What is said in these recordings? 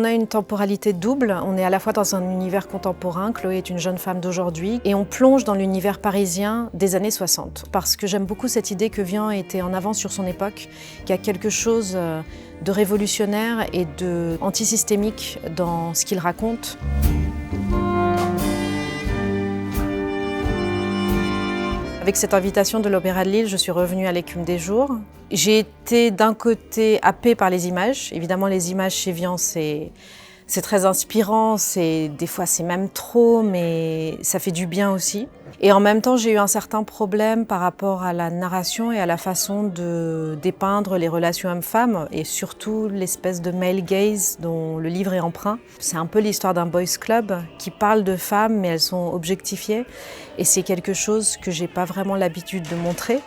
On a une temporalité double, on est à la fois dans un univers contemporain, Chloé est une jeune femme d'aujourd'hui, et on plonge dans l'univers parisien des années 60. Parce que j'aime beaucoup cette idée que Vian était en avance sur son époque, qu'il y a quelque chose de révolutionnaire et d'antisystémique dans ce qu'il raconte. Avec cette invitation de l'Opéra de Lille, je suis revenue à l'Écume des Jours. J'ai été d'un côté happée par les images. Évidemment, les images chez Vian, c'est très inspirant, des fois c'est même trop, mais ça fait du bien aussi. Et en même temps, j'ai eu un certain problème par rapport à la narration et à la façon de dépeindre les relations hommes-femmes, et surtout l'espèce de male gaze dont le livre est empreint. C'est un peu l'histoire d'un boys club qui parle de femmes, mais elles sont objectifiées, et c'est quelque chose que j'ai pas vraiment l'habitude de montrer.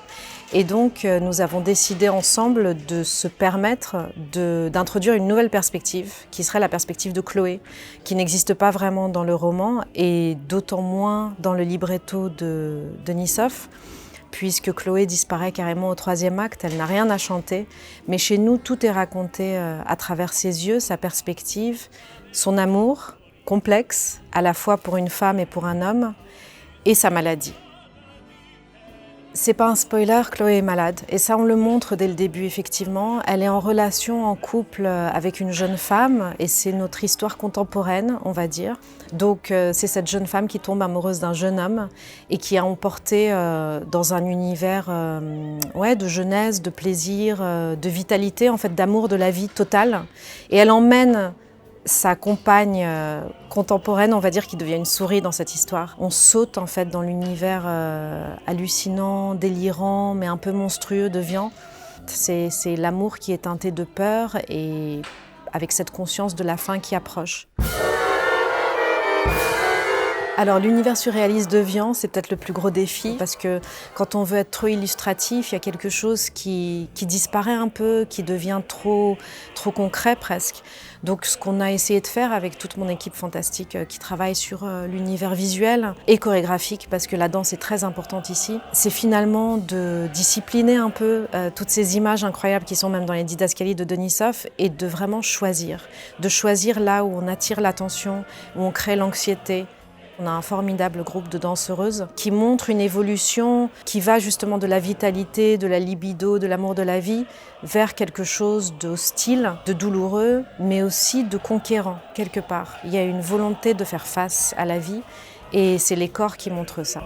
Et donc, nous avons décidé ensemble de se permettre d'introduire une nouvelle perspective, qui serait la perspective de Chloé, qui n'existe pas vraiment dans le roman, et d'autant moins dans le libretto de Denisov, puisque Chloé disparaît carrément au 3e acte, elle n'a rien à chanter. Mais chez nous, tout est raconté à travers ses yeux, sa perspective, son amour complexe, à la fois pour une femme et pour un homme, et sa maladie. C'est pas un spoiler, Chloé est malade, et ça on le montre dès le début effectivement. Elle est en relation, en couple avec une jeune femme, et c'est notre histoire contemporaine, on va dire. Donc c'est cette jeune femme qui tombe amoureuse d'un jeune homme et qui est emportée dans un univers de jeunesse, de plaisir, de vitalité, en fait d'amour de la vie totale. Et elle emmène sa compagne contemporaine, on va dire, qui devient une souris dans cette histoire. On saute en fait dans l'univers hallucinant, délirant, mais un peu monstrueux de Vian. C'est l'amour qui est teinté de peur et avec cette conscience de la fin qui approche. Alors l'univers surréaliste de Vian, c'est peut-être le plus gros défi parce que quand on veut être trop illustratif, il y a quelque chose qui disparaît un peu, qui devient trop concret presque. Donc ce qu'on a essayé de faire avec toute mon équipe fantastique qui travaille sur l'univers visuel et chorégraphique, parce que la danse est très importante ici, c'est finalement de discipliner un peu toutes ces images incroyables qui sont même dans les didascalies de Denisov et de vraiment choisir. De choisir là où on attire l'attention, où on crée l'anxiété. On a un formidable groupe de danseuses qui montre une évolution qui va justement de la vitalité, de la libido, de l'amour de la vie, vers quelque chose d'hostile, de douloureux, mais aussi de conquérant, quelque part. Il y a une volonté de faire face à la vie et c'est les corps qui montrent ça.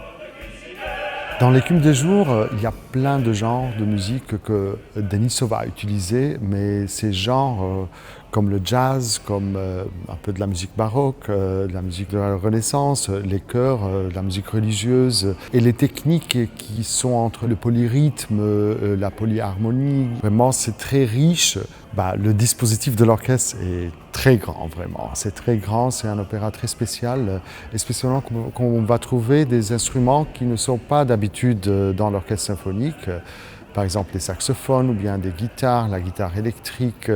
Dans l'Écume des Jours, il y a plein de genres de musique que Denisov a utilisés, mais ces genres comme le jazz, comme un peu de la musique baroque, de la musique de la Renaissance, les chœurs, la musique religieuse et les techniques qui sont entre le polyrythme, la polyharmonie. Vraiment, c'est très riche. Le dispositif de l'orchestre est très grand, vraiment. C'est très grand, c'est un opéra très spécial, et spécialement qu'on va trouver des instruments qui ne sont pas d'habitude dans l'orchestre symphonique. Par exemple les saxophones ou bien des guitares, la guitare électrique.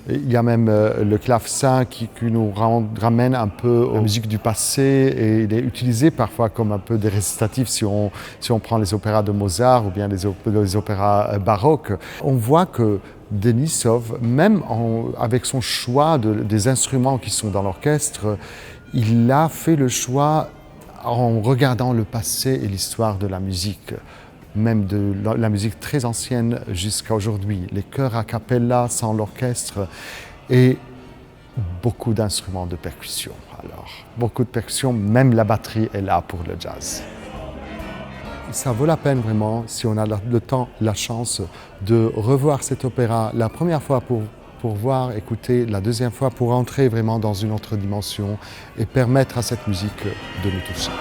Il y a même le clavecin qui nous ramène un peu aux musiques du passé, et il est utilisé parfois comme un peu des récitatifs si on prend les opéras de Mozart ou bien les opéras baroques. On voit que Denisov, même avec son choix des instruments qui sont dans l'orchestre, il a fait le choix en regardant le passé et l'histoire de la musique, même de la musique très ancienne jusqu'à aujourd'hui. Les chœurs a cappella sans l'orchestre et beaucoup d'instruments de percussion. Alors, beaucoup de percussion, même la batterie est là pour le jazz. Ça vaut la peine vraiment, si on a le temps, la chance, de revoir cet opéra la première fois pour voir, écouter, la deuxième fois pour entrer vraiment dans une autre dimension et permettre à cette musique de nous toucher.